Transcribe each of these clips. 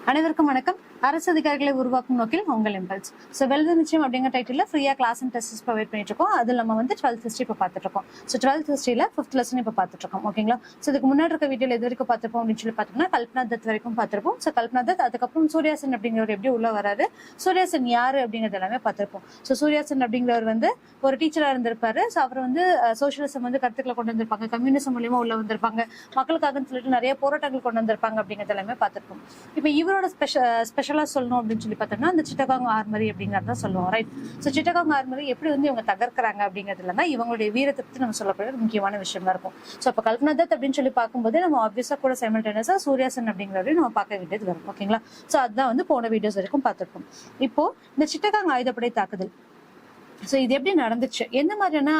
அனைவருக்கும் வணக்கம். அரசு அதிகாரிகளை உருவாக்கும் நோக்கில் உங்கள் இம்பல்ஸ். ஸோ வெல்த் நிச்சயம் அப்படிங்கிற டைட்டில் ஃப்ரீயா கிளாஸ் அண்ட் டெஸ்ட் ப்ரொவைட் பண்ணிட்டு இருக்கோம். அதில் நம்ம வந்து 12th ஹிஸ்ட்ரி இப்போ பார்த்துட்டு இருக்கோம். ஸோ 12th ஹிஸ்ட்ரியில் 5th லெசன் இப்போ பார்த்துட்டு இருக்கோம். ஓகேங்களா? ஸோ இதுக்கு முன்னாடி இருக்க வீடியோவில் எது வரைக்கும் பார்த்துருப்போம் அப்படின்னு சொல்லி பார்த்தோம்னா கல்பனா தத் வரைக்கும் பார்த்துருப்போம். ஸோ கல்பனா தத், அதுக்கப்புறம் சூர்யாசன் அப்படிங்கிறவர் எப்படி உள்ள வராரு, சூர்யாசன் யாரு அப்படிங்கிறது எல்லாமே பார்த்துருப்போம். ஸோ சூர்யாசன் அப்படிங்கிறவர் வந்து ஒரு டீச்சராக இருந்திருப்பாரு. ஸோ அவர் வந்து சோசியலிசம் வந்து கருத்துக்களை கொண்டு வந்திருப்பாங்க, கம்யூனிசம் மூலியமா உள்ள வந்திருப்பாங்க, மக்களுக்காக சொல்லிட்டு நிறைய போராட்டங்கள் கொண்டு வந்திருப்பாங்க அப்படிங்கிறது எல்லாமே பார்த்துருப்போம். இப்போ இவரோட ஸ்பெஷலா சொல்லணும் அப்படின்னு சொல்லி பார்த்தோம்னா அந்த சிட்டகாங் ஆர்மரி அப்படிங்கறத சொல்லுவோம். ரைட்? ஸோ சிட்டகாங் ஆர்மரி எப்படி வந்து இவங்க தகர்க்கிறாங்க அப்படிங்கிறதுல தான் இவங்களுடைய வீரத்தை பத்தி நம்ம சொல்லக்கூடிய ஒரு முக்கியமான விஷயமா இருக்கும். ஸோ அப்போ கல்பனா தத் அப்படின்னு சொல்லி பார்க்கும்போது நம்ம ஆப்வியஸா கூட சைமல்டேனியஸா சூர்யாசன் அப்படிங்கிறதையும் நம்ம பார்க்க வேண்டியது வரும். ஓகேங்களா? ஸோ அதுதான் வந்து போன வீடியோஸ் வரைக்கும் பார்த்துருக்கோம். இப்போ இந்த சிட்டகாங் ஆயுதப்படை தாக்குதல், ஸோ இது எப்படி நடந்துச்சு, எந்த மாதிரியான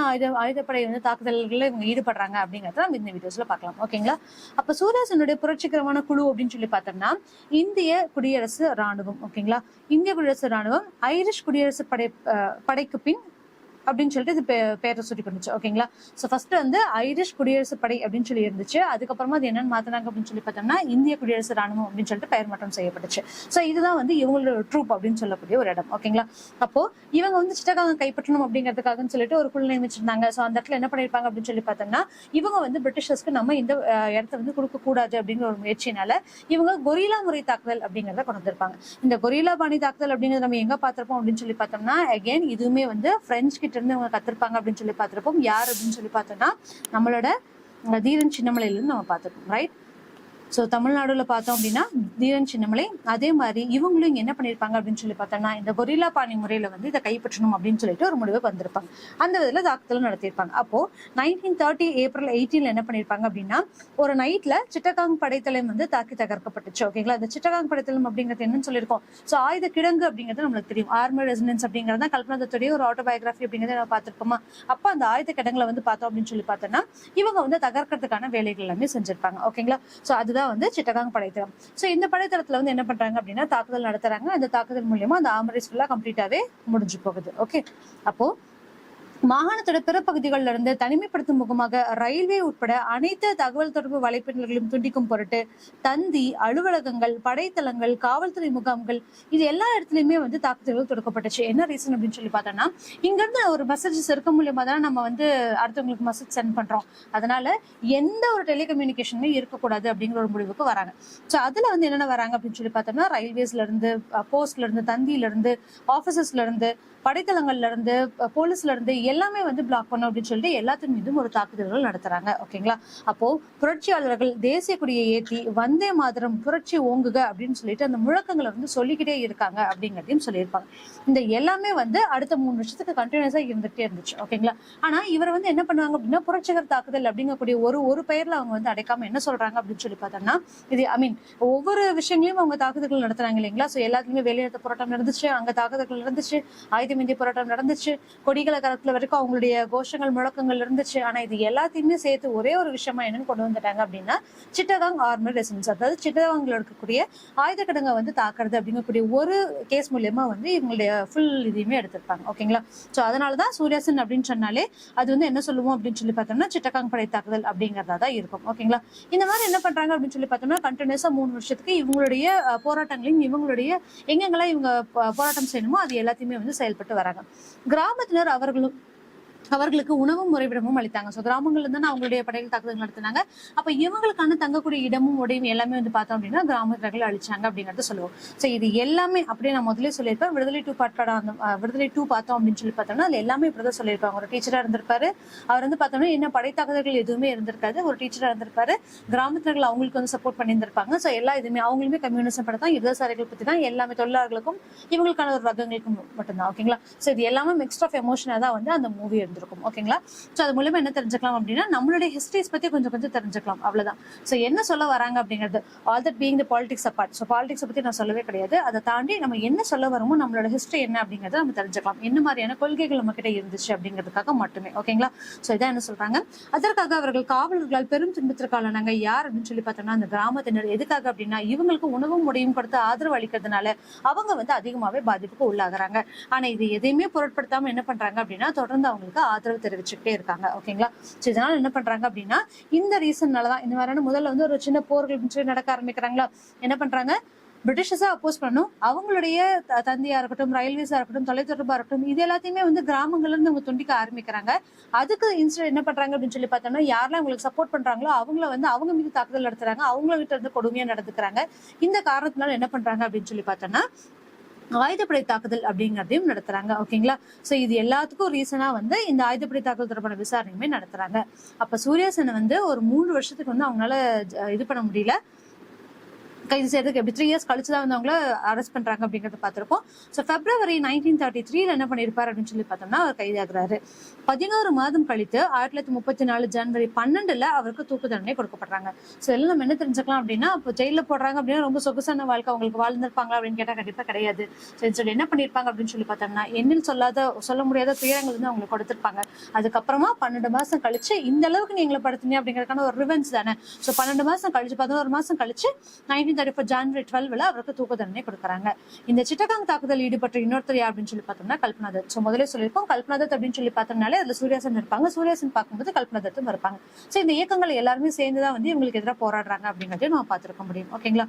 ஆயுதப்படை வந்து தாக்குதல்களில் இவங்க ஈடுபடுறாங்க அப்படிங்கறத நம்ம இந்த வீடியோஸ்ல பார்க்கலாம். ஓகேங்களா? அப்ப சூர்யாசனுடைய புரட்சிகரமான குழு அப்படின்னு சொல்லி பார்த்தோம்னா இந்திய குடியரசு ராணுவம். ஓகேங்களா? இந்திய குடியரசு ராணுவம் ஐரிஷ் குடியரசு படைக்கு பின் அப்படின்னு சொல்லிட்டு இது பேரை சுட்டி பண்ணுச்சு. ஓகேங்களா? ஸோ ஃபர்ஸ்ட் வந்து ஐரிஷ் குடியரசு படை அப்படின்னு சொல்லி இருந்துச்சு. அதுக்கப்புறமா அது என்னன்னு மாத்தினாங்க அப்படின்னு சொல்லி பார்த்தோம்னா இந்திய குடியரசு ராணுவம் அப்படின்னு சொல்லிட்டு பெயர் மாற்றம் செய்யப்பட்டுச்சு. ஸோ இதுதான் வந்து இவங்களோட ட்ரூப் அப்படின்னு சொல்லக்கூடிய ஒரு இடம். ஓகேங்களா? அப்போ இவங்க வந்து சிட்டகாங்க கைப்பற்றணும் அப்படிங்கிறதுக்காக சொல்லிட்டு ஒரு குழு நியமிச்சிருந்தாங்க. ஸோ அந்த இடத்துல என்ன பண்ணிருப்பாங்க அப்படின்னு சொல்லி பார்த்தோம்னா இவங்க வந்து பிரிட்டிஷர்ஸ்க்கு நம்ம இந்த இடத்த வந்து கொடுக்க கூடாது அப்படிங்கிற ஒரு முயற்சினால இவங்க கொரில்லா முறை தாக்குதல் அப்படிங்கிறத கொண்டு வந்திருப்பாங்க. இந்த கொரில்லா பாணி தாக்குதல் அப்படிங்கிறத நம்ம எங்க பார்த்திருப்போம் அப்படின்னு சொல்லி பார்த்தோம்னா அகைன் இதுவுமே வந்து பிரெஞ்சு கிட்ட இருந்து அவங்க கத்திருப்பாங்க அப்படின்னு சொல்லி பார்த்திருப்போம். யார் அப்படின்னு சொல்லி பார்த்தோம்னா நம்மளோட தீரன் சின்னமலையில இருந்து நம்ம பார்த்திருப்போம். ரைட்? ஸோ தமிழ்நாடுல பார்த்தோம் அப்படின்னா தீரன் சின்னமலை. அதே மாதிரி இவங்களும் இங்க என்ன பண்ணிருப்பாங்க அப்படின்னு சொல்லி பார்த்தோம்னா இந்த கொரில்லா பாணி முறையில வந்து இதை கைப்பற்றணும் அப்படின்னு சொல்லிட்டு ஒரு முடிவுக்கு வந்திருப்பாங்க. அந்த விதத்துல தாக்குதலும் நடத்திருப்பாங்க. அப்போ 1930 ஏப்ரல் 18 என்ன பண்ணிருப்பாங்க அப்படின்னா ஒரு நைட்ல சிட்டகாங் படைத்தளம் வந்து தாக்கி தகர்க்கப்பட்டுச்சு. ஓகேங்களா? இந்த சிட்டகாங் படைத்தளம் அப்படிங்கிறது என்னன்னு சொல்லியிருக்கோம். ஸோ ஆயுத கிடங்கு அப்படிங்கிறது நம்மளுக்கு தெரியும். ஆர்மர் ரெசிடென்ஸ் அப்படிங்கிறது கல்பனா தத்துடைய ஒரு ஆட்டோபயோகிராஃபி அப்படிங்கிறத நம்ம பார்த்திருப்போமா? அப்போ அந்த ஆயுத கிடங்குல வந்து பார்த்தோம் அப்படின்னு சொல்லி பார்த்தோம்னா இவங்க வந்து தகர்க்கிறதுக்கான வேலைகள் எல்லாமே செஞ்சிருப்பாங்க. ஓகேங்களா? ஸோ அதுதான் வந்து சிட்டகாங் படைத்தளம். சோ இந்த படைத்தளத்துல வந்து என்ன பண்றாங்க அப்படின்னா தாக்குதல் நடத்துறாங்க. அந்த தாக்குதல் மூலமா அந்த ஆர்மரிஸ் ஃபுல்லா கம்ப்ளீட்டாவே முடிஞ்சு போகுது. ஓகே? அப்போ மாகாணத்தோட பிற பகுதிகளில் இருந்து தனிமைப்படுத்தும் முகமாக ரயில்வே உட்பட அனைத்து தகவல் தொடர்பு வலைப்பின்னல்களையும் துண்டிக்கும் பொருட்டு தந்தி, அலுவலகங்கள், படைத்தளங்கள், காவல்துறை முகாம்கள் இது எல்லா இடத்துலயுமே வந்து தாக்குதல்கள் தொடுக்கப்பட்டுச்சு. என்ன ரீசன் அப்படின்னு சொல்லி பார்த்தோம்னா இங்க இருந்து ஒரு மெசேஜஸ் இருக்க மூலியமா தான் நம்ம வந்து அடுத்தவங்களுக்கு மெசேஜ் சென்ட் பண்றோம். அதனால எந்த ஒரு டெலிகம்யூனிகேஷனுமே இருக்கக்கூடாது அப்படிங்கிற ஒரு முடிவுக்கு வராங்க. ஸோ அதுல வந்து என்னென்ன வராங்க அப்படின்னு சொல்லி பார்த்தோம்னா ரயில்வேஸ்ல இருந்து, போஸ்ட்ல இருந்து, தந்தியில இருந்து, ஆபீசஸ்ல இருந்து, படைத்தளங்கள்ல இருந்து, போலீஸ்ல இருந்து எல்லாமே வந்து பிளாக் பண்ணும் அப்படின்னு சொல்லிட்டு எல்லாத்தின் மீதும் ஒரு தாக்குதல்கள் நடத்துறாங்க. ஓகேங்களா? அப்போ புரட்சியாளர்கள் தேசிய கொடியை ஏற்றி வந்தே மாதரம் புரட்சி ஓங்குக அப்படின்னு சொல்லிட்டு அந்த முழக்கங்களை வந்து சொல்லிக்கிட்டே இருக்காங்க அப்படிங்கிறதையும் சொல்லியிருப்பாங்க. இந்த எல்லாமே வந்து அடுத்த 3 வருஷத்துக்கு கண்டினியூஸா இருந்துகிட்டே இருந்துச்சு. ஓகேங்களா? ஆனா இவர் வந்து என்ன பண்ணுவாங்க அப்படின்னா புரட்சிகர் தாக்குதல் அப்படிங்கக்கூடிய ஒரு பெயர்ல அவங்க வந்து அடைக்காம என்ன சொல்றாங்க அப்படின்னு சொல்லி பார்த்தோம்னா இது ஒவ்வொரு விஷயங்களையும் அவங்க தாக்குதல்கள் நடத்துறாங்க இல்லைங்களா? ஸோ எல்லாத்துலயுமே வேலைநிறுத்த போராட்டம் நடந்துச்சு, அங்க தாக்குதல்கள் நடந்துச்சு, ஆயுதம் இந்திய போராட்டம் நடந்துச்சு, கொடிகளை கரத்துல வரைக்கும் அவங்களுடைய கோஷங்கள் முழக்கங்கள் இருந்துச்சு. ஆனா இது எல்லாத்தையுமே சேர்த்து ஒரே ஒரு விஷயமா என்னன்னு கொண்டு வந்துட்டாங்க அப்படின்னா சிட்டகாங் ஆர்மர் ரெசிடென்ஸ், அதாவது சிட்டகாங்ல இருக்கக்கூடிய ஆயுத கிடங்கை வந்து தாக்குறது அப்படிங்கக்கூடிய ஒரு கேஸ் மூலியமா வந்து இவங்களுடைய ஃபுல் இதையுமே எடுத்திருப்பாங்க. ஓகேங்களா? ஸோ அதனாலதான் சூர்யாசன் அப்படின்னு சொன்னாலே அது வந்து என்ன சொல்லுவோம் அப்படின்னு சொல்லி பார்த்தோம்னா சிட்டகாங் படை தாக்குதல் அப்படிங்கறதா தான் இருக்கும். ஓகேங்களா? இந்த மாதிரி என்ன பண்றாங்க அப்படின்னு சொல்லி பார்த்தோம்னா கண்டினியூஸா 3 வருஷத்துக்கு இவங்களுடைய போராட்டங்களையும் இவங்களுடைய எங்கெங்கெல்லாம் இவங்க போராட்டம் செய்யணுமோ அது எல்லாத்தையுமே வந்து செயல்பட்டு வராங்க. கிராமத்தினர் அவர்களுக்கு உணவும் முறைவிடமும் அளித்தாங்க. ஸோ கிராமங்கள்ல இருந்து அவங்களுடைய படைகள் தாக்குதல் நடத்தினாங்க. அப்ப இவங்களுக்கான தங்கக்கூடிய இடமும் உடையும் எல்லாமே வந்து பார்த்தோம் அப்படின்னா கிராமத்தினர்கள் அழிச்சாங்க அப்படிங்கறத சொல்லுவோம். ஸோ இது எல்லாமே அப்படியே நான் முதலே சொல்லியிருப்பேன். விடுதலை 2 விடுதலை 2 பார்த்தோம் அப்படின்னு சொல்லி பார்த்தோம்னா அதுல எல்லாமே இப்படிதான் சொல்லியிருப்பாங்க. ஒரு டீச்சரா இருந்திருப்பாரு, அவர் வந்து பார்த்தோம்னா என்ன படை தாக்குதல்கள் எதுவுமே இருந்திருக்காது, ஒரு டீச்சரா இருந்திருப்பாரு, கிராமத்தினர்கள் அவங்களுக்கு வந்து சப்போர்ட் பண்ணியிருந்திருப்பாங்க. ஸோ எல்லா இதுவுமே அவங்களுமே கம்யூனிசம் படம் தான், இடதுசாரிகள் பத்தி தான், எல்லாமே தொழிலாளர்களுக்கும் இவங்களுக்கான ஒரு வர்க்கங்களுக்கும் மட்டும்தான். ஓகேங்களா? ஸோ இது எல்லாமே மிக்ஸ்ட் ஆஃப் எமோஷனா தான் வந்து அந்த மூவி இருக்கும். ஓகேங்களா? சோ அது மூலமா என்ன தெரிஞ்சுக்கலாம் அப்படின்னா நம்மளுடைய ஹிஸ்டரிஸ் பத்தி கொஞ்சம் தெரிஞ்சுக்கலாம். அவ்வளவுதான். சோ என்ன சொல்ல வராங்க அப்படிங்கிறது all that being the politics apart. So politics பத்தி நான் சொல்லவே கிடையாது. அதை தாண்டி நம்ம என்ன சொல்ல வரோமோ நம்மளோட ஹிஸ்டரி என்ன அப்படிங்கறத நம்ம தெரிஞ்சுக்கலாம். என்ன மாதிரியான கொள்கைகள் நம்ம கிட்ட இருந்துச்சு அப்படிங்கிறதுக்காக மட்டுமே. ஓகேங்களா? சோ இதான் என்ன சொல்றாங்க. அதற்காக அவர்கள் காவலர்களால் பெரும் துன்பத்திற்கான யார் அப்படின்னு சொல்லி பார்த்தோம்னா அந்த கிராமத்தினர். எதுக்காக அப்படின்னா இவங்களுக்கு உணவும் முறையும் கொடுத்து ஆதரவு அளிக்கிறதுனால அவங்க வந்து அதிகமாவே பாதிப்புக்கு உள்ளாகிறாங்க. ஆனா இது எதையுமே பொருட்படுத்தாம என்ன பண்றாங்க அப்படின்னா தொடர்ந்து அவங்களுக்கு ஆதரவு தெரிவிச்சுட்டே இருக்காங்க. ஓகேங்களா? சோ இதனால என்ன பண்றாங்க அப்படின்னா இந்த ரீசன்னாலதான் இந்த மாதிரியான முதல்ல வந்து ஒரு சின்ன போர்கள் நடக்க ஆரம்பிக்கிறாங்களா, என்ன பண்றாங்க பிரிட்டிஷர்ஸா அப்போஸ் பண்ணணும். அவங்களுடைய தந்தியா இருக்கட்டும், ரயில்வேஸா இருக்கட்டும், தொலைத்தொடர்பா இருக்கட்டும், இது எல்லாத்தையுமே வந்து கிராமங்கள்ல இருந்து அவங்க துண்டிக்க ஆரம்பிக்கிறாங்க. அதுக்கு இன்ஸ்டன்ட் என்ன பண்றாங்க அப்படின்னு சொல்லி பார்த்தோம்னா, யாரெல்லாம் உங்களுக்கு சப்போர்ட் பண்றாங்களோ அவங்கள வந்து அவங்க மீது தாக்குதல் நடத்துறாங்க, அவங்கள கிட்ட இருந்து கொடுமையா நடந்துக்கிறாங்க. இந்த காரணத்தினால என்ன பண்றாங்க அப்படின்னு சொல்லி பார்த்தோம்னா ஆயுதப்படை தாக்குதல் அப்படிங்கறதையும் நடத்துறாங்க. ஓகேங்களா? சோ இது எல்லாத்துக்கும் ரீசனா வந்து இந்த ஆயுதப்படை தாக்குதல் தொடர்பான விசாரணையுமே நடத்துறாங்க. அப்ப சூர்யாசனை வந்து ஒரு 3 வருஷத்துக்கு வந்து அவங்களால இது பண்ண முடியல, கைது செய்யறதுக்கு எப்படி 3 இயர்ஸ் கழிச்சுதான் வந்து அவங்கள அரெஸ்ட் பண்றாங்க அப்படிங்கறத பார்த்திருப்போம். ஸோ February 1933 என்ன பண்ணிருப்பாரு அப்படின்னு சொல்லி பார்த்தோம்னா அவர் கைதாகிறாரு. 11 மாதம் கழித்து 1934 ஜனவரி 12 அவருக்கு தூக்கு தண்டனை கொடுக்கப்படுறாங்க. ஸோ எல்லாம் நம்ம என்ன தெரிஞ்சுக்கலாம் அப்படின்னா, இப்போ ஜெயில போடுறாங்க அப்படின்னா ரொம்ப சொகுசான வாழ்க்கை அவங்களுக்கு வாழ்ந்திருப்பாங்களா அப்படின்னு கேட்டா கண்டிப்பா கிடையாது. சொல்லி என்ன பண்ணிருப்பாங்க அப்படின்னு சொல்லி பார்த்தோம்னா, எண்ணில் சொல்ல முடியாத துயரங்கள் வந்து அவங்களுக்கு கொடுத்திருப்பாங்க. அதுக்கப்புறமா 12 மாசம் கழிச்சு இந்த அளவுக்கு நீங்களை படுத்துனீங்க அப்படிங்கறதுக்கான ஒரு ரிவெஞ்ச் தானே. ஸோ 12 மாசம் கழிச்சு 11 மாசம் கழிச்சு 1934 ஜனவரி 12 அவருக்கு தூக்கு தண்டனை கொடுக்குறாங்க. இந்த சிட்டகாங் தாக்குதல் ஈடுபட்ட இன்னொருத்தர் யார் அப்படின்னு சொல்லி பார்த்தோம்னா கல்பனா தத். ஸோ முதல்ல சொல்லியிருக்கோம், கல்பனா தத் அப்படின்னு சொல்லி பார்த்தோம்னாலே அதுல சூர்யாசன் இருப்பாங்க, சூர்யாசன் பார்க்கும்போது கல்பனா தத்தும் இருப்பாங்க. ஸோ இந்த இயக்கங்கள் எல்லாருமே சேர்ந்துதான் வந்து இவங்களுக்கு எதிராக போராடுறாங்க அப்படிங்கறதையும் நம்ம பார்த்திருக்க முடியும். ஓகேங்களா?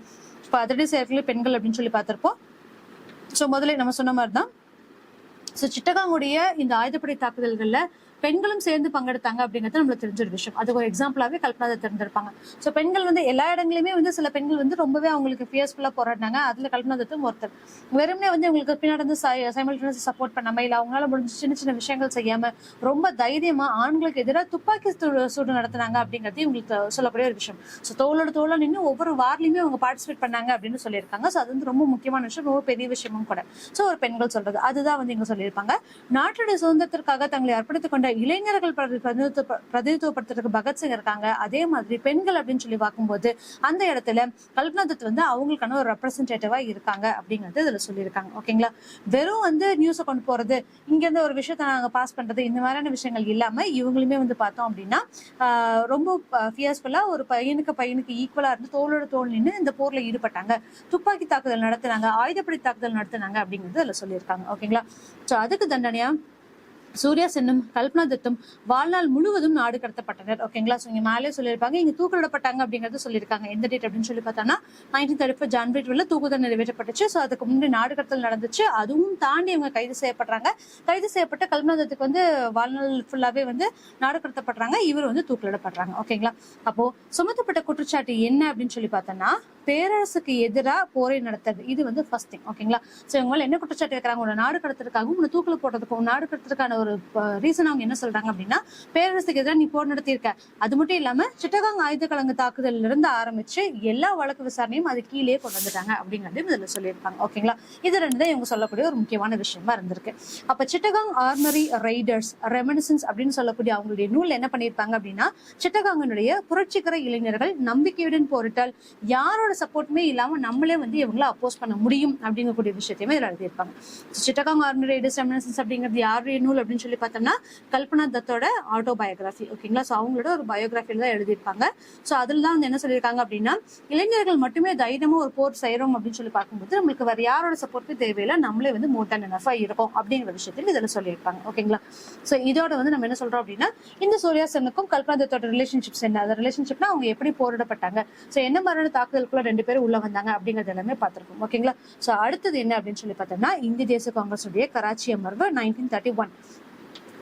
இப்போ அதிரடி செயற்கை பெண்கள் அப்படின்னு சொல்லி பார்த்திருப்போம். ஸோ முதல்ல நம்ம சொன்ன மாதிரிதான் சிட்டகாங்குடைய இந்த ஆயுதப்படை தாக்குதல்கள்ல பெண்களும் சேர்ந்து பங்கெடுத்தாங்க அப்படிங்கிறது நம்மளுக்கு தெரிஞ்ச ஒரு விஷயம். அதுக்கு ஒரு எக்ஸாம்பிளாவே கல்பனா தத் இருந்திருப்பாங்க. ஸோ பெண்கள் வந்து எல்லா இடங்களிலுமே வந்து சில பெண்கள் வந்து ரொம்பவே அவங்களுக்கு ஃபியர்ஸ்ஃபுல்லா போராடினாங்க. அதுல கல்பனா தத்தும் ஒருத்தர். வெறுமனே வந்து அவங்களுக்கு பின்னாடி வந்து சைமல்டேனியஸா சப்போர்ட் பண்ணாம, இல்ல அவங்களால முடிஞ்ச சின்ன சின்ன விஷயங்கள் செய்யாம ரொம்ப தைரியமா ஆண்களுக்கு எதிராக துப்பாக்கி சூடு நடத்தினாங்க அப்படிங்கிறது இவங்களுக்கு சொல்லக்கூடிய ஒரு விஷயம். ஸோ தோளோட தோளா நின்று ஒவ்வொரு வார்லையுமே அவங்க பார்ட்டிசிபேட் பண்ணாங்க அப்படின்னு சொல்லியிருக்காங்க. ஸோ அது வந்து ரொம்ப முக்கியமான விஷயம், ரொம்ப பெரிய விஷயமும் கூட. ஸோ ஒரு பெண்கள் சொல்றது அதுதான் வந்து இங்க சொல்லியிருப்பாங்க. நாட்டுடைய சுதந்திரத்திற்காக தங்களை அர்ப்பணித்துக் கொண்ட இளைஞர்கள் பிரதிநிதித்துவப்படுத்துறதுக்கு பகத்சிங் இருக்காங்க. அதே மாதிரி பெண்கள் அப்படின்னு சொல்லி பார்க்கும்போது அந்த இடத்துல கல்பனா தத் வந்து அவங்களுக்கான ஒரு ரெப்ரசன்டேட்டிவா இருக்காங்க அப்படிங்கிறது இதுல சொல்லியிருக்காங்க. ஓகேங்களா? வெறும் வந்து நியூஸை கொண்டு போறது, இங்க இருந்து ஒரு விஷயத்த நாங்க பாஸ் பண்றது, இந்த மாதிரியான விஷயங்கள் இல்லாம இவங்களுமே வந்து பார்த்தோம் அப்படின்னா ரொம்ப ஃபியர்ஸ்ஃபுல்லா ஒரு பையனுக்கு ஈக்குவலா இருந்து தோளோட தோல் நின்று இந்த போர்ல ஈடுபட்டாங்க, துப்பாக்கி தாக்குதல் நடத்தினாங்க, ஆயுதப்படை தாக்குதல் நடத்தினாங்க அப்படிங்கிறது அதுல சொல்லியிருக்காங்க. ஓகேங்களா? சோ அதுக்கு தண்டனையா சூர்யா சென்னும் கல்பனா தத்தும் வாழ்நாள் முழுவதும் நாடு கடத்தப்பட்டனர். ஓகேங்களா? ஸோ இங்க மேலே சொல்லியிருப்பாங்க, இங்க தூக்கிடப்பட்டாங்க அப்படிங்கிறது சொல்லியிருக்காங்க. எந்த டேட் அப்படின்னு சொல்லி பார்த்தோம்னா 1934 ஜனவரி 12 தூக்குதல் நிறைவேற்றப்பட்டுச்சு. ஸோ அதுக்கு முன்னாடி நாடு கடத்தல் நடந்துச்சு. அதுவும் தாண்டி இவங்க கைது செய்யப்படுறாங்க. கைது செய்யப்பட்ட கல்பனா தத்துக்கு வந்து வாழ்நாள் ஃபுல்லாவே வந்து நாடு கடத்தப்படுறாங்க, இவர் வந்து தூக்கிலிடப்படுறாங்க. ஓகேங்களா? அப்போ சுமத்தப்பட்ட குற்றச்சாட்டு என்ன அப்படின்னு சொல்லி பார்த்தோம்னா பேரரசுக்கு எதிராக போரை நடத்துறது, இது வந்து ஃபர்ஸ்ட் திங். ஓகேங்களா? ஸோ இவங்க என்ன குற்றச்சாட்டு வைக்கிறாங்க, உங்களை நாடு கடத்துறதுக்காகவும் உங்களை தூக்கில போடுறதுக்கும் நாடு கடத்துறதுக்கான ஒரு ரீசன் அவங்க என்ன சொல்றாங்க அப்படின்னா, பேரரசுக்கு எதிராக நீ போர் நடத்தியிருக்க, அது மட்டும் இல்லாம சிட்டகாங் ஆயுத கலங்கு தாக்குதல் இருந்து ஆரம்பிச்சு எல்லா வழக்கு விசாரணையும் அது கீழே கொண்டு வந்துட்டாங்க அப்படிங்கிறது இதுல சொல்லியிருப்பாங்க. ஓகேங்களா? இது ரெண்டு தான் இவங்க சொல்லக்கூடிய ஒரு முக்கியமான விஷயமா இருந்திருக்கு. அப்ப சிட்டகாங் ஆர்மரி ரைடர்ஸ் ரெமினிசன்ஸ் அப்படின்னு சொல்லக்கூடிய அவங்களுடைய நூல் என்ன பண்ணியிருப்பாங்க அப்படின்னா, சிட்டகாங்கனுடைய புரட்சிகர இளைஞர்கள் நம்பிக்கையுடன் போரிட்டால் யாரோட சப்போர்ட்டுமே இல்லாம நம்மளே வந்து இவங்களை அப்போஸ் பண்ண முடியும் அப்படிங்கக்கூடிய விஷயத்தையுமே இதுல எழுதியிருப்பாங்க. சிட்டகாங் ஆர்மரி ரைடர்ஸ் ரெமினிசன்ஸ் அப்படிங்கிறது யாருடைய நூல் அப்படின்னு சொல்லி பார்த்தோம்னா கல்பனா தத்தோட ஆட்டோபயோகிராஃபி. ஓகேங்களா? ஸோ அவங்களோட ஒரு பயோகிராஃபியில தான் எழுதியிருப்பாங்க. ஸோ அதுல தான் வந்து என்ன சொல்லியிருக்காங்க அப்படின்னா, இளைஞர்கள் மட்டுமே தைரியமா ஒரு போர் செய்யறோம் அப்படின்னு சொல்லி பார்க்கும்போது நம்மளுக்கு வேற யாரோட சப்போர்ட்டுமே தேவையில்லை, நம்மளே வந்து மோர் தேன் எனஃபா இருக்கும் அப்படிங்கிற விஷயத்தில் இதுல சொல்லியிருப்பாங்க. ஓகேங்களா? ஸோ இதோட வந்து நம்ம என்ன சொல்றோம் அப்படின்னா, இந்த சூர்யாசனுக்கும் கல்பனா தத்தோட ரிலேஷன்ஷிப்ஸ் என்ன, அந்த ரிலேஷன்ஷிப்னா அவங்க எப்படி போரிடப்பட்டாங்க, ஸோ என்ன மாதிரியான தாக்குதலுக்குள்ள 2 பேரும் உள்ள வந்தாங்க அப்படிங்கிறது எல்லாமே பார்த்திருக்கோம். ஓகேங்களா? ஸோ அடுத்தது என்ன அப்படின்னு சொல்லி பார்த்தோம்னா இந்திய தேசிய காங்கிரஸ் உடைய கராச்சி அமர்வு 1931.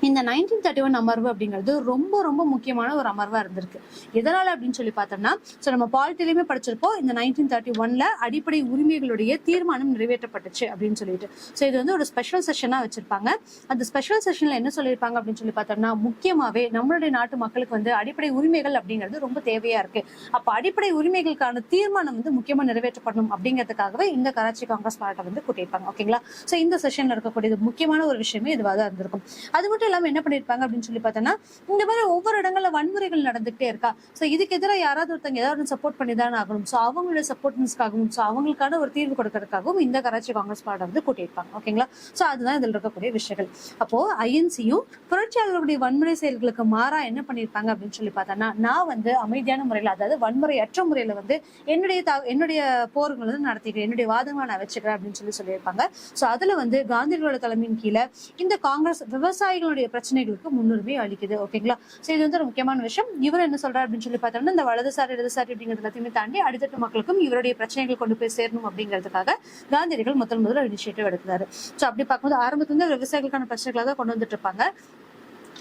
இந்த 1931 அமர்வு அப்படிங்கிறது ரொம்ப ரொம்ப முக்கியமான ஒரு அமர்வா இருந்திருக்கு. எதனால அப்படின்னு சொல்லி பார்த்தோம்னா, சோ நம்ம பாலிட்டிலையுமே படிச்சிருப்போம், இந்த 1931 அடிப்படை உரிமைகளுடைய தீர்மானம் நிறைவேற்றப்பட்டுச்சு அப்படின்னு சொல்லிட்டு. சோ இது வந்து ஒரு ஸ்பெஷல் செஷனா வச்சிருப்பாங்க. அந்த ஸ்பெஷல் செஷன்ல என்ன சொல்லியிருப்பாங்க அப்படின்னு சொல்லி பார்த்தோம்னா, முக்கியமாவே நம்மளுடைய நாட்டு மக்களுக்கு வந்து அடிப்படை உரிமைகள் அப்படிங்கிறது ரொம்ப தேவையா இருக்கு. அப்ப அடிப்படை உரிமைகளுக்கான தீர்மானம் வந்து முக்கியமா நிறைவேற்றப்படணும் அப்படிங்கிறதுக்காகவே இந்த கராச்சி காங்கிரஸ் மாநாட்டை வந்து கூட்டியிருப்பாங்க. ஓகேங்களா? சோ இந்த செஷன்ல இருக்கக்கூடிய முக்கியமான ஒரு விஷயமே இதுவாக தான் இருந்திருக்கும். அது மட்டும் இல்லாம என்ன பண்ணிருப்பாங்க அப்படின்னு சொல்லி பார்த்தோம்னா, இந்த மாதிரி ஒவ்வொரு இடங்கள்ல வன்முறைகள் நடந்துகிட்டே இருக்கா, சோ இதுக்கு எதிராக யாராவது ஒருத்தங்க ஏதாவது சப்போர்ட் பண்ணிதான் ஆகணும், சோ அவங்களுடைய சப்போர்ட்ஸ்க்காகவும் சோ அவங்களுக்கான ஒரு தீர்வு கொடுக்கறதுக்காகவும் இந்த கராச்சி காங்கிரஸ் மாநாட்டை வந்து கூட்டியிருப்பாங்க. ஓகேங்களா? சோ அதுதான் இதுல இருக்கக்கூடிய விஷயங்கள். அப்போ ஐஎன்சியும் புரட்சியாளர்களுடைய வன்முறை செயல்களுக்கு மாறா என்ன பண்ணிருப்பாங்க அப்படின்னு சொல்லி பார்த்தோம்னா, நான் வந்து அமைதியான முறையில, அதாவது வன்முறையற்ற முறையில வந்து என்னுடைய போர்கள் வந்து நடத்திக்கிறேன், என்னுடைய வாதங்களை நான் வச்சுக்கிறேன் அப்படின்னு சொல்லியிருப்பாங்க. சோ அதுல வந்து காந்திகளோட தலைமையின் கீழே இந்த காங்கிரஸ் விவசாயிகளுடைய அவங்களுடைய பிரச்சனைகளுக்கு முன்னுரிமை அளிக்குது. ஓகேங்களா? சோ இது வந்து ஒரு முக்கியமான விஷயம். இவர் என்ன சொல்றாரு அப்படின்னு சொல்லி பார்த்தோம்னா, இந்த வலதுசாரி இடதுசாரி அப்படிங்கிறது எல்லாத்தையுமே தாண்டி அடித்தட்டு மக்களுக்கும் இவருடைய பிரச்சனைகள் கொண்டு போய் சேரணும் அப்படிங்கிறதுக்காக காந்தியடிகள் முதல்ல இனிஷியேட்டிவ் எடுக்கிறாரு. சோ அப்படி பார்க்கும்போது ஆரம்பத்துல இருந்து விவசாயிகளுக்கான பிரச்சனைகளை தான் கொண்டு வந்துட்டு இருப்பாங்க.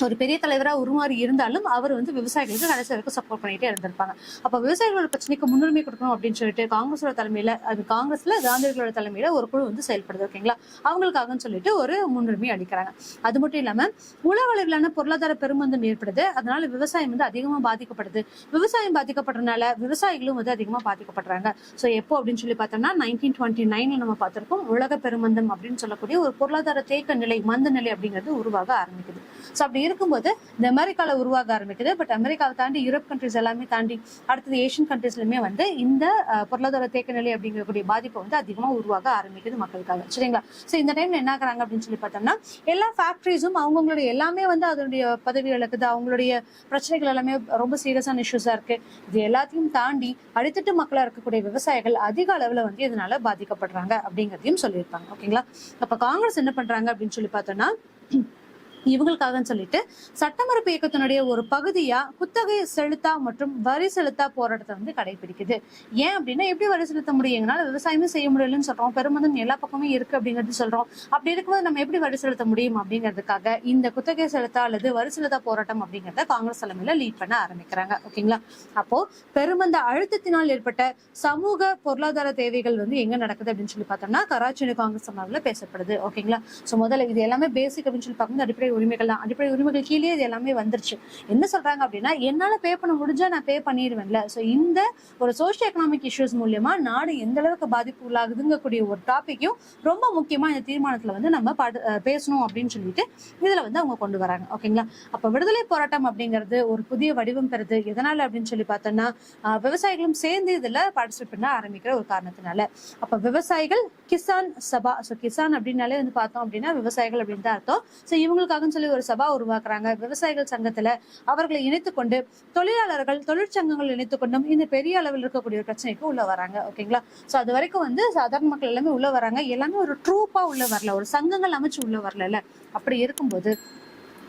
ஒரு பெரிய தலைவரா உருமாறி இருந்தாலும் அவர் வந்து விவசாயிகளுக்கு கடைசி வரைக்கும் சப்போர்ட் பண்ணிட்டே இருந்திருப்பாங்க. அப்ப விவசாயிகளோட பிரச்சனைக்கு முன்னுரிமை கொடுக்கணும் அப்படின்னு சொல்லிட்டு காங்கிரஸோட தலைமையில, அது காங்கிரஸ்ல காந்தியடிகளோட தலைமையில ஒரு குழு வந்து செயல்படுது. ஓகேங்களா? அவங்களுக்காக சொல்லிட்டு ஒரு முன்னுரிமை அளிக்கிறாங்க. அது மட்டும் இல்லாம உலக அளவிலான பொருளாதார பெருமந்தம் ஏற்படுது. அதனால விவசாயம் வந்து அதிகமா பாதிக்கப்படுது. விவசாயம் பாதிக்கப்படுறதுனால விவசாயிகளும் வந்து அதிகமா பாதிக்கப்படுறாங்க. சோ எப்போ அப்படின்னு சொல்லி பார்த்தோம்னா 1929 நம்ம பார்த்திருக்கோம். உலக பெருமந்தம் அப்படின்னு சொல்லக்கூடிய ஒரு பொருளாதார தேக்க நிலை, மந்த நிலை அப்படிங்கிறது உருவாக ஆரம்பிக்குது. சோ அப்படி இருக்கும்போது இந்த அமெரிக்கால உருவாக ஆரம்பிக்குது. பட் அமெரிக்காவை தாண்டி யூரோப் கண்ட்ரிஸ் எல்லாமே தாண்டி அடுத்தது ஏசியன் கண்ட்ரிஸ்லயுமே வந்து இந்த பொருளாதார தேக்க நிலை அப்படிங்கக்கூடிய பாதிப்பு வந்து அதிகமா உருவாக ஆரம்பிக்குது மக்களுக்காக. சரிங்களா? சோ இந்த டைம்ல என்ன ஆகுறாங்க அப்படின்னு சொல்லி பார்த்தோம்னா, எல்லா ஃபேக்டரிஸும் அவங்களுடைய எல்லாமே வந்து அதனுடைய பதவி இழக்குது. அவங்களுடைய பிரச்சனைகள் எல்லாமே ரொம்ப சீரியஸான இஷ்யூஸா இருக்கு. இது எல்லாத்தையும் தாண்டி அடித்தட்டு மக்களா இருக்கக்கூடிய விவசாயிகள் அதிக அளவுல வந்து இதனால பாதிக்கப்படுறாங்க அப்படிங்கிறதையும் சொல்லியிருப்பாங்க. ஓகேங்களா? அப்ப காங்கிரஸ் என்ன பண்றாங்க அப்படின்னு சொல்லி பார்த்தோம்னா, இவங்களுக்காக சொல்லிட்டு சட்டமறுப்பு இயக்கத்தினுடைய ஒரு பகுதியா குத்தகை செலுத்தா மற்றும் வரி செலுத்தா போராட்டத்தை வந்து கடைபிடிக்குது. ஏன் அப்படின்னா, எப்படி வரி செலுத்த முடியும்? எங்களால விவசாயமே செய்ய முடியலன்னு சொல்றோம். பெருமந்தம் எல்லா பக்கமும் இருக்கு அப்படிங்கிறது சொல்றோம். அப்படி இருக்கும்போது நம்ம எப்படி வரி செலுத்த முடியும் அப்படிங்கிறதுக்காக இந்த குத்தகை செலுத்தா அல்லது வரி செலுத்தா போராட்டம் அப்படிங்கிறத காங்கிரஸ் தலைமையில லீட் பண்ண ஆரம்பிக்கிறாங்க. ஓகேங்களா? அப்போ பெருமந்த அழுத்தத்தினால் ஏற்பட்ட சமூக பொருளாதார தேவைகள் வந்து எங்க நடக்குது அப்படின்னு சொல்லி பார்த்தோம்னா, கராச்சி காங்கிரஸ் சமாவில் பேசப்படுது. ஓகேங்களா? சோ முதல்ல இது எல்லாமே பேசிக் அப்படின்னு சொல்லி பார்க்கும்போது அடிப்படை உரிமைகள் தான். அடிப்படை உரிமைகள் கீழே இது எல்லாமே வந்துருச்சு. என்ன சொல்றாங்க அப்படின்னா, என்னால பே பண்ண முடிஞ்சா நான் பே பண்ணிடுவேன்ல. சோ இந்த ஒரு சோசியோ எக்கனாமிக் இஷ்யூஸ் மூலியமா நாடு எந்த அளவுக்கு பாதிப்பு உள்ளாகுதுங்க கூடிய ஒரு டாபிக்கும் ரொம்ப முக்கியமா இந்த தீர்மானத்துல வந்து நம்ம பேசணும் அப்படின்னு சொல்லிட்டு இதுல வந்து அவங்க கொண்டு வராங்க. ஓகேங்களா? அப்ப விடுதலை போராட்டம் அப்படிங்கிறது ஒரு புதிய வடிவம் பெறுது. எதனால அப்படின்னு சொல்லி பார்த்தோம்னா, விவசாயிகளும் சேர்ந்து இதுல பார்ட்டிசிபேட் பண்ண ஆரம்பிக்கிற ஒரு காரணத்தினால. அப்ப விவசாயிகள் கிசான் சபா, சோ கிசான் அப்படின்னாலே வந்து பார்த்தோம் அப்படின்னா விவசாயிகள் அப்படின்னு தான் அர்த்தம். சோ இவங்களுக்காக சொல்லி ஒரு சபா உருவாக்குறாங்க. விவசாயிகள் சங்கத்துல அவர்களை இணைத்துக் கொண்டு தொழிலாளர்கள் தொழிற்சங்கங்கள் இணைத்துக் கொண்டும் இந்த பெரிய அளவில் இருக்கக்கூடிய ஒரு பிரச்சனைக்கு உள்ள வராங்க. ஓகேங்களா? சோ அது வரைக்கும் வந்து சாதாரண மக்கள் எல்லாமே உள்ள வராங்க. எல்லாமே ஒரு ட்ரூப்பா உள்ள வரல, ஒரு சங்கங்கள் அமைச்சு உள்ள வரல. அப்படி இருக்கும்போது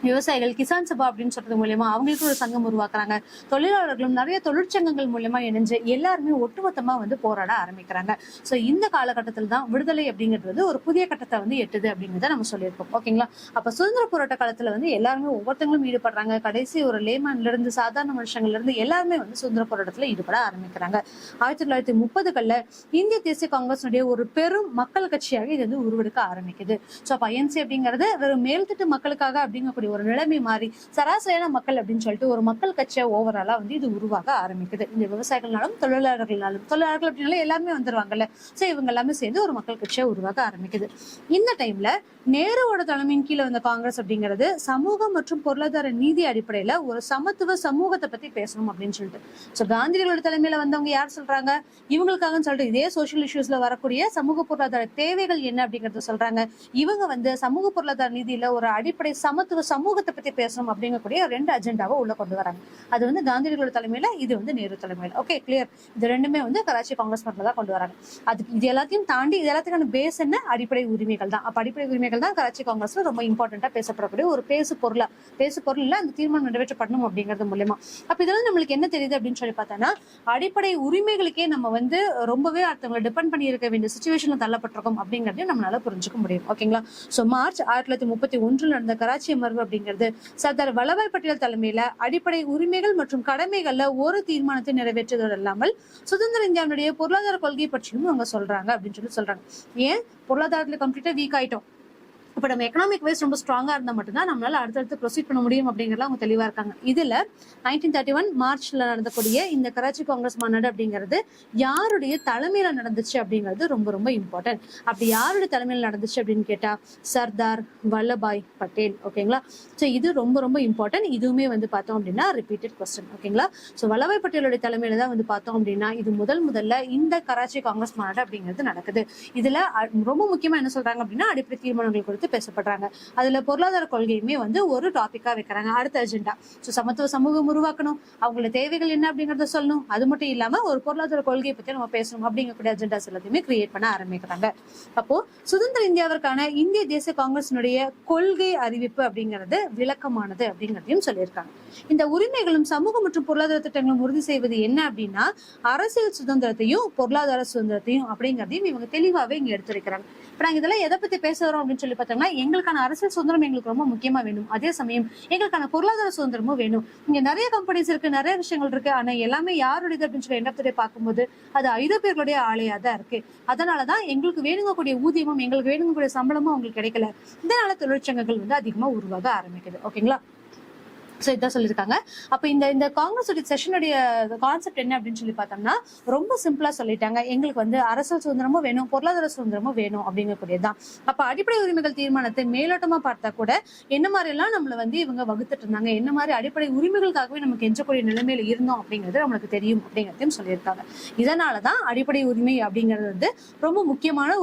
விவசாயிகள் கிசான் சபா அப்படின்னு சொல்றது மூலியமா அவங்களுக்கு ஒரு சங்கம் உருவாக்குறாங்க. தொழிலாளர்களும் நிறைய தொழிற்சங்கங்கள் மூலியமா இணைஞ்சு எல்லாருமே ஒட்டுமொத்தமா வந்து போராட ஆரம்பிக்கிறாங்க. சோ இந்த காலகட்டத்தில் தான் விடுதலை அப்படிங்கிறது வந்து ஒரு புதிய கட்டத்தை வந்து எட்டுது அப்படிங்கிறத நம்ம சொல்லியிருக்கோம். ஓகேங்களா? அப்ப சுதந்திர போராட்ட காலத்துல வந்து எல்லாருமே ஒவ்வொருத்தங்களும் ஈடுபடுறாங்க. கடைசி ஒரு லேமன்ல இருந்து சாதாரண மனுஷங்கள்ல இருந்து எல்லாருமே வந்து சுதந்திர போராட்டத்துல ஈடுபட ஆரம்பிக்கிறாங்க. 1930களில் இந்திய தேசிய காங்கிரஸுடைய ஒரு பெரும் மக்கள் கட்சியாக இது வந்து உருவெடுக்க ஆரம்பிக்குது. சோ அப்ப ஐஎன்சி அப்படிங்கிறது வெறும் மேல்தட்டு மக்களுக்காக அப்படிங்கக்கூடிய ஒரு நிலைமை மாறி சராசரியான மக்கள் அப்படின்னு சொல்லிட்டு ஒரு மக்கள் கட்சியா ஓவராலா வந்து இது உருவாக ஆரம்பிக்குது. இந்த விவசாயிகள்னாலும் தொழிலாளர்கள் அப்படின்னாலும் எல்லாருமே வந்துருவாங்கல்ல. சோ இவங்க எல்லாமே சேர்ந்து ஒரு மக்கள் கட்சியா உருவாக ஆரம்பிக்குது. இந்த டைம்ல நேருவோட தலைமையின் கீழே வந்த காங்கிரஸ் அப்படிங்கிறது சமூகம் மற்றும் பொருளாதார நீதி அடிப்படையில ஒரு சமத்துவ சமூகத்தை பத்தி பேசணும் அப்படின்னு சொல்லிட்டு. சோ காந்தியடிகளோட தலைமையில வந்தவங்க யார் சொல்றாங்க? இவங்களுக்காக சொல்லிட்டு இதே சோசியல் இஷ்யூஸ்ல வரக்கூடிய சமூக பொருளாதார தேவைகள் என்ன அப்படிங்கறத சொல்றாங்க. இவங்க வந்து சமூக பொருளாதார நீதியில ஒரு அடிப்படை சமத்துவ சமூகத்தை பத்தி பேசணும் அப்படிங்கக்கூடிய 2 அஜெண்டாவை உள்ள கொண்டு வராங்க. அது வந்து காந்தியடிகளோட தலைமையில, இது வந்து நேரு தலைமையில. Okay, clear? இது ரெண்டுமே வந்து கராச்சி காங்கிரஸ் மட்டும் தான் கொண்டு வராங்க. அதுக்கு இது எல்லாத்தையும் தாண்டி இது எல்லாத்துக்கான பேஸ் என்ன? அடிப்படை உரிமைகள் தான். அப்ப அடிப்படை உரிமைகள் தான் கராச்சி காங்கிரஸ்ல ரொம்ப இம்பார்ட்டன்டா பேசப்படக்கூடிய ஒரு பேசு பொருள் இல்ல அந்த தீர்மானம் நிறைவேற்றப்படணும் அப்படிங்கிறது மூலமா. அப்ப இதெல்லாம் நம்மளுக்கு என்ன தெரியுது அப்படின்னு சொல்லி பார்த்தோம்னா, அடிப்படை உரிமைகளுக்கே நம்ம வந்து ரொம்பவே அடுத்தவங்களை டிபெண்ட் பண்ணி இருக்க வேண்டிய சிச்சுவேஷன்ல தள்ளப்பட்டிருக்கோம் அப்படிங்கறதையும் நம்மளால புரிஞ்சுக்க முடியும். ஓகேங்களா? சோ மார்ச் 1931 நடந்த கராச்சி அமர்வு அப்படிங்கிறது சர்தார் வல்லபாய் பட்டேல் தலைமையில அடிப்படை உரிமைகள் மற்றும் கடமைகள்ல ஒரு தீர்மானத்தை நிறைவேற்றுவது இல்லாமல் சுதந்திர இந்தியாவுடைய பொருளாதார கொள்கை பற்றியும் அவங்க சொல்றாங்க அப்படின்னு சொல்றாங்க. ஏன் பொருளாதாரத்துல கம்ப்ளீட்டா வீக் ஆயிட்டோம், இப்ப நம்ம எக்கனாமிக் வைஸ் ரொம்ப ஸ்ட்ராங்கா இருந்தா மட்டும்தான் நம்மளால அடுத்தடுத்து ப்ரொசீட் பண்ண முடியும் அப்படிங்கறதுல அவங்க தெளிவா இருக்காங்க. இதுல 1931 மார்ச்ல நடந்தக்கூடிய இந்த கராச்சி காங்கிரஸ் மாநாடு அப்படிங்கிறது யாருடைய தலைமையில நடந்துச்சு அப்படிங்கிறது ரொம்ப ரொம்ப இம்பார்ட்டன்ட். அப்படி யாருடைய தலைமையில நடந்துச்சு அப்படின்னு கேட்டா சர்தார் வல்லபாய் பட்டேல். ஓகேங்களா? சோ இது ரொம்ப ரொம்ப இம்பார்ட்டன்ட். இதுவுமே வந்து பார்த்தோம் அப்படின்னா ரிப்பீட்டட் கொஸ்டின். ஓகேங்களா? சோ வல்லபாய் பட்டேலுடைய தலைமையில தான் வந்து பார்த்தோம் அப்படின்னா இது முதல்ல இந்த கராச்சி காங்கிரஸ் மாநாடு அப்படிங்கிறது நடக்குது. இதுல ரொம்ப முக்கியமா என்ன சொல்றாங்க அப்படின்னா, அடிப்படை தீர்மானங்கள் குறித்து குறித்து பேசப்படுறாங்க. அதுல பொருளாதார கொள்கையுமே வந்து ஒரு டாபிக்கா வைக்கிறாங்க. அடுத்த அஜெண்டா சமத்துவ சமூகம் உருவாக்கணும், அவங்களோட தேவைகள் என்ன அப்படிங்கறத சொல்லணும். அது மட்டும் இல்லாம ஒரு பொருளாதார கொள்கையை பத்தி நம்ம பேசணும் அப்படிங்கக்கூடிய அஜெண்டாஸ் எல்லாத்தையுமே கிரியேட் பண்ண ஆரம்பிக்கிறாங்க. அப்போ சுதந்திர இந்தியாவிற்கான இந்திய தேசிய காங்கிரசினுடைய கொள்கை அறிவிப்பு அப்படிங்கிறது விளக்கமானது அப்படிங்கிறதையும் சொல்லியிருக்காங்க. இந்த உரிமைகளும் சமூக மற்றும் பொருளாதார திட்டங்களும் உறுதி செய்வது என்ன அப்படின்னா அரசியல் சுதந்திரத்தையும் பொருளாதார சுதந்திரத்தையும் அப்படிங்கிறதையும் இவங்க தெளிவாவே இங்க எடுத்துரைக்கிறாங்க. இப்ப நாங்க இதெல்லாம் எதை பத்தி பேச வரோம் அப்படின்னு சொல்லி பார்த்தோம்னா, எங்களுக்கான அரசியல் சுதந்திரம் எங்களுக்கு ரொம்ப முக்கியமா வேணும், அதே சமயம் எங்களுக்கான பொருளாதார சுதந்திரமும் வேணும். இங்க நிறைய கம்பெனிஸ் இருக்கு, நிறைய விஷயங்கள் இருக்கு, ஆனா எல்லாமே யாருடையது அப்படின்னு சொல்லி எண்ணத்தை பார்க்கும்போது அது ஐரோப்பியர்களுடைய ஆலையா தான் இருக்கு. அதனாலதான் எங்களுக்கு வேணுங்கக்கூடிய ஊதியமும் எங்களுக்கு வேணுங்கக்கூடிய சம்பளமும் அவங்களுக்கு கிடைக்கல. இதனால தொழிற்சங்கங்கள் வந்து அதிகமா உருவாக ஆரம்பிக்குது. ஓகேங்களா? சோ இதான் சொல்லியிருக்காங்க. அப்ப இந்த காங்கிரஸ் செஷனுடைய கான்செப்ட் என்ன அப்படின்னு சொல்லி பார்த்தோம்னா ரொம்ப சிம்பிளா சொல்லிட்டாங்க. எங்களுக்கு வந்து அரசியல் சுதந்திரமும் வேணும், பொருளாதார சுதந்திரமும் வேணும் அப்படிங்கக்கூடியதுதான். அப்ப அடிப்படை உரிமைகள் தீர்மானத்தை மேலோட்டமா பார்த்தா கூட என்ன மாதிரி எல்லாம் நம்மள வந்து இவங்க வகுத்துட்டு இருந்தாங்க, என்ன மாதிரி அடிப்படை உரிமைகளுக்காகவே நமக்கு எஞ்சக்கூடிய நிலைமையில இருந்தோம் அப்படிங்கிறது நம்மளுக்கு தெரியும் அப்படிங்கிறதையும் சொல்லியிருக்காங்க. இதனாலதான் அடிப்படை உரிமை அப்படிங்கிறது வந்து ரொம்ப முக்கியமான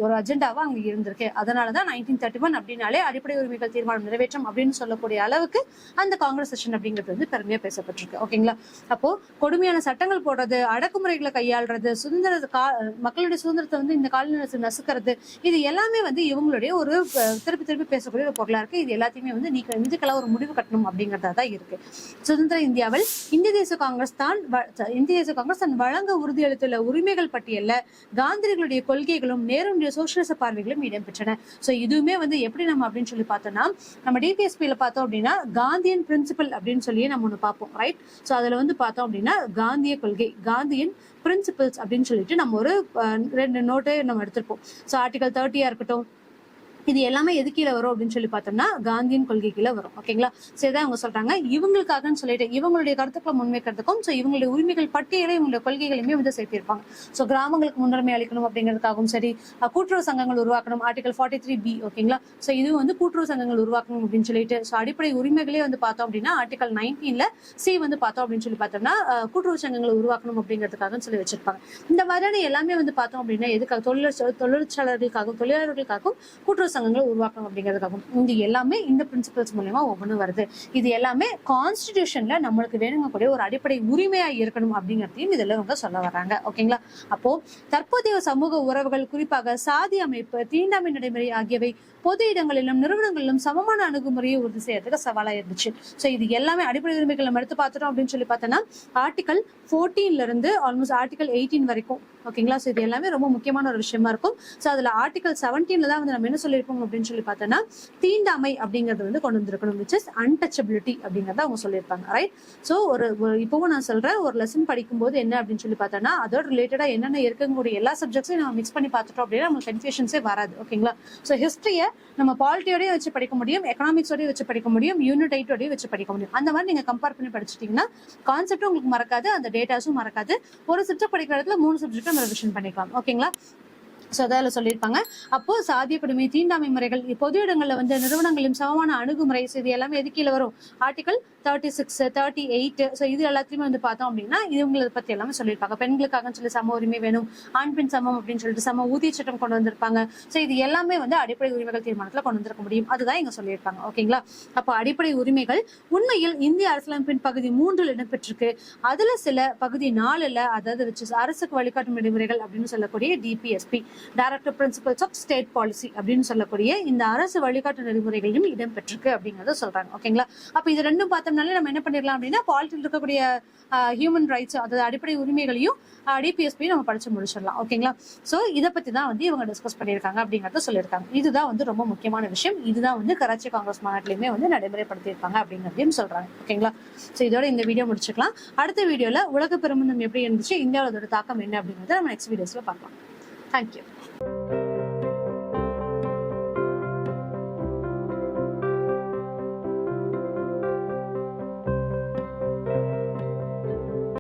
ஒரு அஜெண்டாவா அங்க இருந்திருக்கு. அதனாலதான் 1931 அப்படின்னாலே அடிப்படை உரிமைகள் தீர்மானம் நிறைவேற்றம் அப்படின்னு சொல்லக்கூடிய அளவுக்கு அந்த காங்கிரஸ் செஷன் அப்படிங்கிறது வந்து பெருமையா பேசப்பட்டிருக்கு. ஓகேங்களா? அப்போ கொடுமையான சட்டங்கள் போடுறது, அடக்குமுறைகளை கையாளுறது, மக்களுடைய சுதந்திரத்தை வந்து இந்த காலநிலை நசுக்கிறது, இது எல்லாமே வந்து இவங்களுடைய ஒரு திருப்பி பேசக்கூடிய ஒரு பொருளா இருக்கு. இது எல்லாத்தையுமே வந்து இதுக்கெல்லாம் ஒரு முடிவு கட்டணும் அப்படிங்கறதா தான் இருக்கு. சுதந்திர இந்தியாவில் இந்திய தேசிய காங்கிரஸ் தன் வழங்க உறுதியளித்துள்ள உரிமைகள் பட்டியல்ல காந்தியர்களுடைய கொள்கைகளும் நேருடைய சோசியலிச பார்வைகளும் இடம்பெற்றன. சோ இதுவுமே வந்து எப்படி நம்ம அப்படின்னு சொல்லி பார்த்தோம்னா, நம்ம டிபிஎஸ்பியில பார்த்தோம் அப்படின்னா காந்தியன் பிரின்சிபல் அப்படின்னு சொல்லி நம்ம ஒண்ணு பார்ப்போம், ரைட்? சோ அதுல வந்து பார்த்தோம் அப்படின்னா காந்திய கொள்கை, காந்தியன் பிரின்சிபல்ஸ் அப்படின்னு சொல்லிட்டு நம்ம ஒரு 2 நோட்டு நம்ம எடுத்திருப்போம். சோ ஆர்டிகல் 30 இருக்கட்டும், இது எல்லாமே எது கீழே வரும் அப்படின்னு சொல்லி பார்த்தோம்னா காந்தியன் கொள்கை கீழே வரும். ஓகேங்களா? சரிதான் அவங்க சொல்றாங்க இவங்களுக்காகன்னு சொல்லிட்டு இவங்களுடைய கருத்துக்களை முன்வைக்கிறதுக்கும் இவங்களுடைய உரிமைகள் பட்டியலை இவங்களுடைய கொள்கைகளையுமே வந்து சேர்த்திருப்பாங்க. சோ கிராமங்களுக்கு முன்னுரிமை அளிக்கணும் அப்படிங்கிறதுக்காகவும் சரி, கூட்டுறவு சங்கங்கள் உருவாக்கணும், ஆர்டிகல் 43B. ஓகேங்களா? சோ இது வந்து கூட்டுறவு சங்கங்கள் உருவாக்கணும் அப்படின்னு சொல்லிட்டு அடிப்படை உரிமைகளே வந்து பார்த்தோம் அப்படின்னா ஆர்டிகல் 19ல C வந்து பார்த்தோம் அப்படின்னு சொல்லி பார்த்தோம்னா கூட்டுறவு சங்கங்களை உருவாக்கணும் அப்படிங்கிறதுக்காக சொல்லி வச்சிருப்பாங்க. இந்த மாதிரியான எல்லாமே வந்து பார்த்தோம் அப்படின்னா எதுக்காக தொழிலாளர்களுக்காகவும் கூட்டுறவு சங்கங்கள் உருவாக்கணும் அப்படிங்கிறதுக்காகும். இது எல்லாமே இந்த பிரின்சிபல்ஸ் மூலமா ஒவ்வொன்று வருது. இது எல்லாமே கான்ஸ்டிடியூஷன்ல நம்மளுக்கு வேணுங்கக்கூடிய ஒரு அடிப்படை உரிமையா இருக்கணும் அப்படிங்கிறதையும் இதுல இவங்க சொல்ல வர்றாங்க. ஓகேங்களா? அப்போ தற்போதைய சமூக உறவுகள், குறிப்பாக சாதி அமைப்பு, தீண்டாமை நடைமுறை ஆகியவை பொது இடங்களிலும் நிறுவனங்களிலும் சமமான அணுகுமுறையை உறுதி செய்யறதுக்கு சவாலா இருந்துச்சு. சோ இது எல்லாமே அடிப்படை உரிமைகள் நம்ம எடுத்து பார்த்துட்டோம் அப்படின்னு சொல்லி பார்த்தோம்னா ஆர்டிகல் 14ல இருந்து ஆல்மோஸ்ட் ஆர்டிகல் 18 வரைக்கும். ஓகேங்களா? சோ இது எல்லாமே ரொம்ப முக்கியமான ஒரு விஷயமா இருக்கும். சோ அதுல ஆர்டிகல் 17ல தான் வந்து நம்ம என்ன சொல்லியிருப்போம் அப்படின்னு சொல்லி பார்த்தோம்னா தீண்டாமை அப்படிங்கறது வந்து கொண்டு வந்திருக்கணும், which is untouchability அப்படிங்கறத அவங்க சொல்லியிருப்பாங்க, ரைட்? சோ இப்பவும் நான் சொல்றேன், ஒரு லெசன் படிக்கும் போது என்ன அப்படின்னு சொல்லி பார்த்தோம்னா அதோட ரிலேட்டடா என்னென்ன இருக்குங்கக்கூடிய எல்லா சப்ஜெக்ட்ஸையும் நம்ம மிக்ஸ் பண்ணி பார்த்துட்டோம் அப்படின்னா நமக்கு கன்ஃபியூஷன்ஸே வராது. ஓகேங்களா? சோ ஹிஸ்டரியை நம்ம பாலிட்டியோடய வச்சு படிக்க முடியும், எக்கனாமிக்ஸோடய வச்சு படிக்க முடியும், யூனிட் 8 வச்சு படிக்க முடியும். அந்த மாதிரி நீங்க கம்பேர் பண்ணி படிச்சிட்டீங்கன்னா கான்செப்டும் உங்களுக்கு மறக்காது, அந்த டேட்டாஸும் மறக்காது. ஒரு சப்ஜெக்ட் படிக்கிற இடத்துல 3 சப்ஜெக்ட் நம்ம ரிவிஷன் பண்ணிக்கலாம். ஓகேங்களா? சொல்லியிருப்பாங்க. அப்போ சாதிய கொடுமை, தீண்டாமை முறைகள், பொது இடங்கள்ல வந்து நிறுவனங்களின் சமமான அணுகுமுறை, இது எல்லாமே எது கீழே வரும்? ஆர்டிகல் 36, 38. இது எல்லாத்தையுமே வந்து பார்த்தோம் அப்படின்னா இவங்களை பத்தி எல்லாமே சொல்லியிருப்பாங்க. பெண்களுக்காக சொல்லி சம உரிமை வேணும், ஆண் பெண் சமம் அப்படின்னு சொல்லிட்டு சம ஊதிய சட்டம் கொண்டு வந்திருப்பாங்க. இது எல்லாமே வந்து அடிப்படை உரிமைகள் தீர்மானத்துல கொண்டு வந்திருக்க முடியும். அதுதான் இங்க சொல்லியிருப்பாங்க. ஓகேங்களா? அப்போ அடிப்படை உரிமைகள் உண்மையில் இந்திய அரசியலமைப்பின் பகுதி 3 இடம்பெற்றிருக்கு. அதுல சில பகுதி 4ல, அதாவது அரசுக்கு வழிகாட்டும் நெறிமுறைகள் அப்படின்னு சொல்லக்கூடிய DPSP, directive principles of state policy அப்படின்னு சொல்லக்கூடிய இந்த அரசு வழிகாட்டு நெறிமுறைகளிலும் இடம்பெற்றிருக்கு அப்படிங்கறத சொல்றாங்க. ஓகேங்களா? அப்ப இது ரெண்டும் பார்த்தோம்னாலே நம்ம என்ன பண்ணிடலாம் அப்படின்னா பாலிட்டியில் இருக்கக்கூடிய ஹியூமன் ரைட்ஸ், அதாவது அடிப்படை உரிமைகளையும் டிபிஎஸ்பி நம்ம படிச்சு முடிச்சிடலாம். ஓகேங்களா? சோ இதை பத்தி தான் வந்து இவங்க டிஸ்கஸ் பண்ணியிருக்காங்க அப்படிங்கறத சொல்லியிருக்காங்க. இதுதான் வந்து ரொம்ப முக்கியமான விஷயம். இதுதான் வந்து கராச்சி காங்கிரஸ் மாநாட்டிலுமே வந்து நடைமுறைப்படுத்தியிருக்காங்க அப்படிங்கிறதையும் சொல்றாங்க. ஓகேங்களா? சோ இதோட இந்த வீடியோ முடிச்சுக்கலாம். அடுத்த வீடியோல உலக பெருமந்தம் எப்படி இருந்துச்சு, இந்தியாவோட தாக்கம் என்ன அப்படிங்கறத நம்ம நெக்ஸ்ட் வீடியோஸ்ல பார்க்கலாம். Thank you.